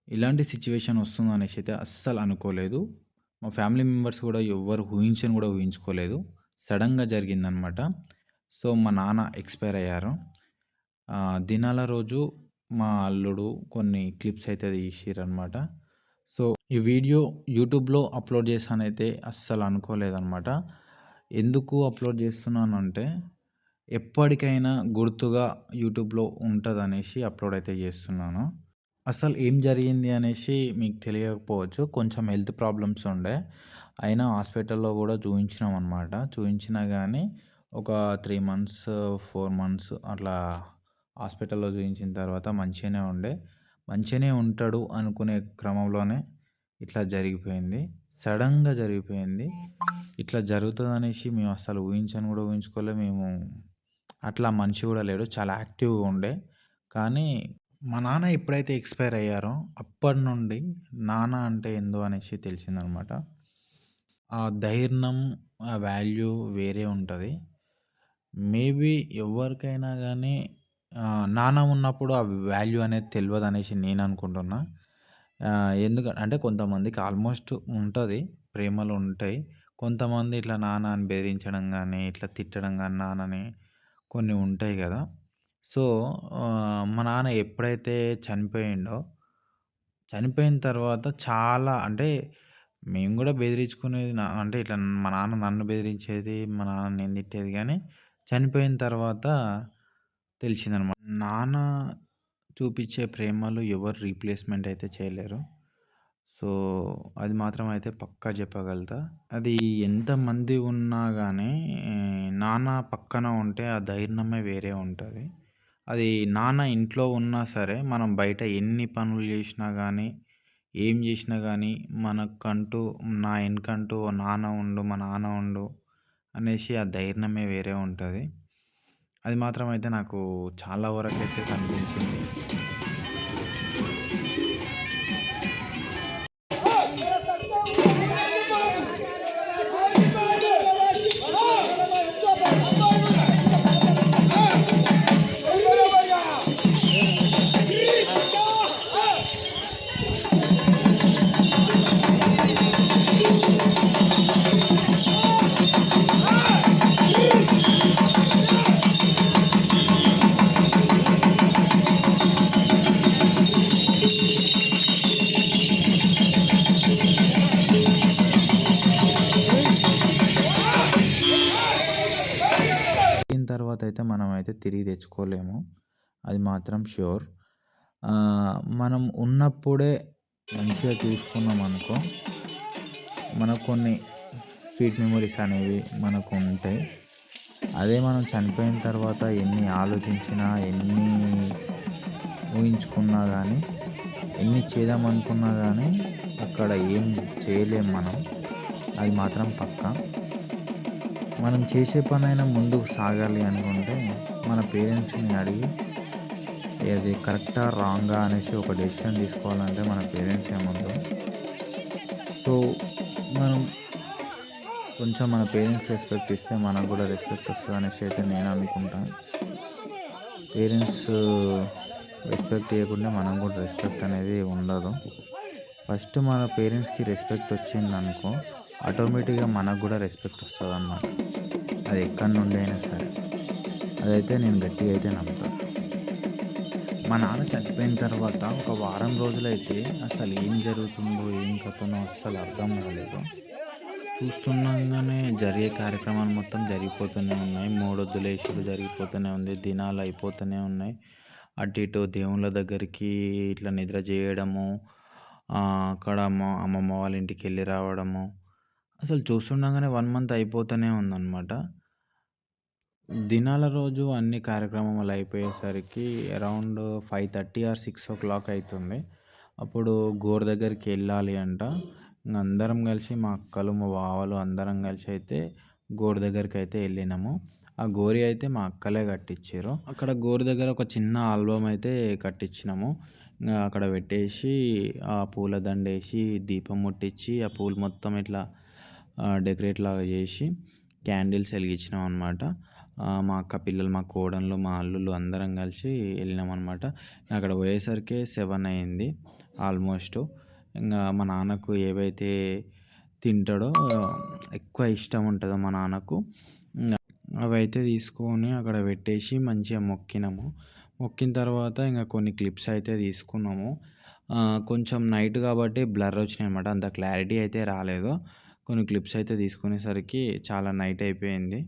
ఇలాంటి సిట్యుయేషన్ వస్తుందనేసి అయితే అస్సలు అనుకోలేదు. మా ఫ్యామిలీ మెంబర్స్ కూడా ఎవ్వరు ఊహించని కూడా ఊహించుకోలేదు. సడెన్‌గా జరిగిందనమాట. సో, మా నాన్న ఎక్స్‌పైర్ అయ్యారు. దినాల రోజు మా అల్లుడు కొన్ని క్లిప్స్ అయితే తీసిర్రనమాట. సో, ఈ వీడియో యూట్యూబ్‌లో అప్‌లోడ్ చేశానైతే అస్సలు అనుకోలేదనమాట. ఎందుకు అప్‌లోడ్ చేస్తున్నానంటే, ఎప్పటికైనా గుర్తుగా యూట్యూబ్‌లో ఉంటదనేసి అప్‌లోడ్ అయితే చేస్తున్నాను. అసలు ఏం జరిగింది అనేసి మీకు తెలియకపోవచ్చు. కొంచెం హెల్త్ ప్రాబ్లమ్స్ ఉండే. అయినా హాస్పిటల్‌లో గూడా చూయించినామనమాట. చూయించినా గానీ ఒక 3 మంత్స్, 4 మంత్స్ అట్లా హాస్పిటల్‌లో చూయించిన తర్వాత మంచిగానే ఉండే. మంచిగానే ఉంటాడు అనుకునే క్రమంలోనే ఇట్లా జరిగిపోయింది. సడెన్‌గా జరిగిపోయింది. ఇట్లా జరుగుతదనేసి మేము అస్సలు ఊహించను గూడా ఊహించుకోలే. మేము అట్లా మనిషి గూడా లేడు. చాలా యాక్టివ్‌గా ఉండే. కానీ మా నాన్న ఎప్పుడైతే ఎక్స్‌పైర్ అయ్యారో అప్పటినుండి నాన్న అంటే ఏందో అనేసి తెలిసిందనమాట. ఆ ధైర్యం, ఆ వాల్యూ వేరే ఉంటది. మేబీ ఎవ్వరికైనా గానీ నాన్న ఉన్నప్పుడు ఆ వాల్యూ అనేది తెలవదనేసి నేను అనుకుంటున్నా. అంటే కొంతమందికి ఆల్మోస్ట్ ఉంటది. ప్రేమలు ఉంటాయి. కొంతమంది ఇట్లా నాన్న అని బెదిరించడం గానీ, ఇట్లా తిట్టడం గానీ నాన్నని కొన్ని ఉంటాయి గదా! సో, మా నాన్న ఎప్పుడైతే చనిపోయిండో, చనిపోయిన తర్వాత చాలా అంటే మేము గూడా బెదిరించుకునేది అంటే ఇట్లా మా నాన్న నన్ను బెదిరించేది, మా నాన్న నేను తిట్టేది గానీ, చనిపోయిన తర్వాత తెలిసిందనమాట. నాన్న చూపిచ్చే ప్రేమలు ఎవరు రీప్లేస్‌మెంట్ అయితే చేయలేరు. సో, అది మాత్రం అయితే పక్కా చెప్పగలుగుతా. అది ఎంతమంది ఉన్నా గానీ నాన్న పక్కన ఉంటే ఆ ధైర్యమే వేరే ఉంటది. అది నాన్న ఇంట్లో ఉన్నా సరే, మనం బయట ఎన్ని పనులు జేసినా గానీ, ఏం జేసినా గానీ, మనకంటూ నా ఎనకంటూ ఓ నాన్న ఉండు, మా నాన్న ఉండు అనేసి ఆ ధైర్యమే వేరే ఉంటది. అది మాత్రం అయితే నాకు చాలా వరకైతే కనిపించింది. దీని తర్వాతయితే మనమైతే తిరిగి తెచ్చుకోలేము. అది మాత్రం ష్యూర్. మనం ఉన్నప్పుడే మంచిగా చూసుకున్నామనుకో, మనకు కొన్ని స్వీట్ మెమోరీస్ అనేవి మనకుంటాయి. అదే మనం చనిపోయిన తర్వాత ఎన్ని ఆలోచించినా, ఎన్ని ఊహించుకున్నా గానీ, ఎన్ని చేద్దామనుకున్నా గానీ, అక్కడ ఏం చేయలేం మనం. అది మాత్రం పక్కా. మనం చేసే పనైనా ముందుకు సాగాలి అనుకుంటే, మన పేరెంట్స్‌ని అడిగి అది కరెక్టా? రాంగా? అనేసి ఒక డెసిషన్ తీసుకోవాలంటే మన పేరెంట్సే ముందు. సో, మనం కొంచెం మన పేరెంట్స్‌కి రెస్పెక్ట్ ఇస్తే మనకు గూడా రెస్పెక్ట్ వస్తదనేసి అయితే నేను అనుకుంటా. పేరెంట్స్ రెస్పెక్ట్ ఇయ్యకుంటే మనం గూడా రెస్పెక్ట్ అనేది ఉండదు. ఫస్ట్ మన పేరెంట్స్‌కి రెస్పెక్ట్ వచ్చిందనుకో, ఆటోమేటిక్‌గా మనకు గూడా రెస్పెక్ట్ వస్తదనమాట. అది ఎక్కడి నుండి అయినా సరే. అదైతే నేను గట్టిగా అయితే నమ్ముతా. మా నాన్న చనిపోయిన తర్వాత ఒక వారం రోజులైతే అసలు ఏం జరుగుతుందో, ఏం కథనో అస్సలు అర్థం కాలేదు. చూస్తుండగానే జరిగే కార్యక్రమాలు మొత్తం జరిగిపోతూనే ఉన్నాయి. మూడొద్దులేసుడు జరిగిపోతూనే ఉంది. దినాలు అయిపోతూనే ఉన్నాయి. అటు ఇటు దేవుళ్ళ దగ్గరికి ఇట్లా నిద్ర చేయడము, అక్కడ అమ్మమ్మ వాళ్ళ ఇంటికెళ్ళి రావడము. అసలు చూస్తుండగానే 1 మంత్ అయిపోతూనే ఉందన్నమాట. దినాల రోజు అన్ని కార్యక్రమాలు అయిపోయేసరికి అరౌండ్ 5:30 ఆర్ 6:00 అయితుంది. అప్పుడు గోరు దగ్గరికి వెళ్ళాలి అంట. ఇంక అందరం కలిసి మా అక్కలు, మా బావలు అందరం కలిసి అయితే గోరు దగ్గరికైతే వెళ్ళినాము. ఆ గోరి అయితే మా అక్కలే కట్టించిర్రు. అక్కడ గోరు దగ్గర ఒక చిన్న ఆల్బమ్ అయితే కట్టించినాము. అక్కడ పెట్టేసి ఆ పూల దండేసి, దీపం ముట్టించి, ఆ పూలు మొత్తం ఇట్లా డెకరేట్ లాగా చేసి క్యాండిల్స్ వెలిగించినాం అనమాట. మా అక్క పిల్లలు, మా కోడన్లు, మా అల్లుళ్ళు అందరం కలిసి వెళ్ళినామన్నమాట. అక్కడ పోయేసరికి 7 అయింది. ఆల్మోస్ట్. ఇంగా మా నాన్నకు ఏవైతే తింటాడో ఎక్కువ ఇష్టం ఉంటదో మా నాన్నకు, ఇంగ అవైతే తీసుకొని అక్కడ పెట్టేసి మంచిగా మొక్కినాము. మొక్కిన తర్వాత ఇంగ కొన్ని క్లిప్స్ అయితే తీసుకున్నాము. కొంచెం నైట్ కాబట్టి బ్లర్ వచ్చినాయన్నమాట. అంత క్లారిటీ అయితే రాలేదు. కొన్ని క్లిప్స్ అయితే తీసుకునేసరికి చాలా నైట్ అయిపోయింది.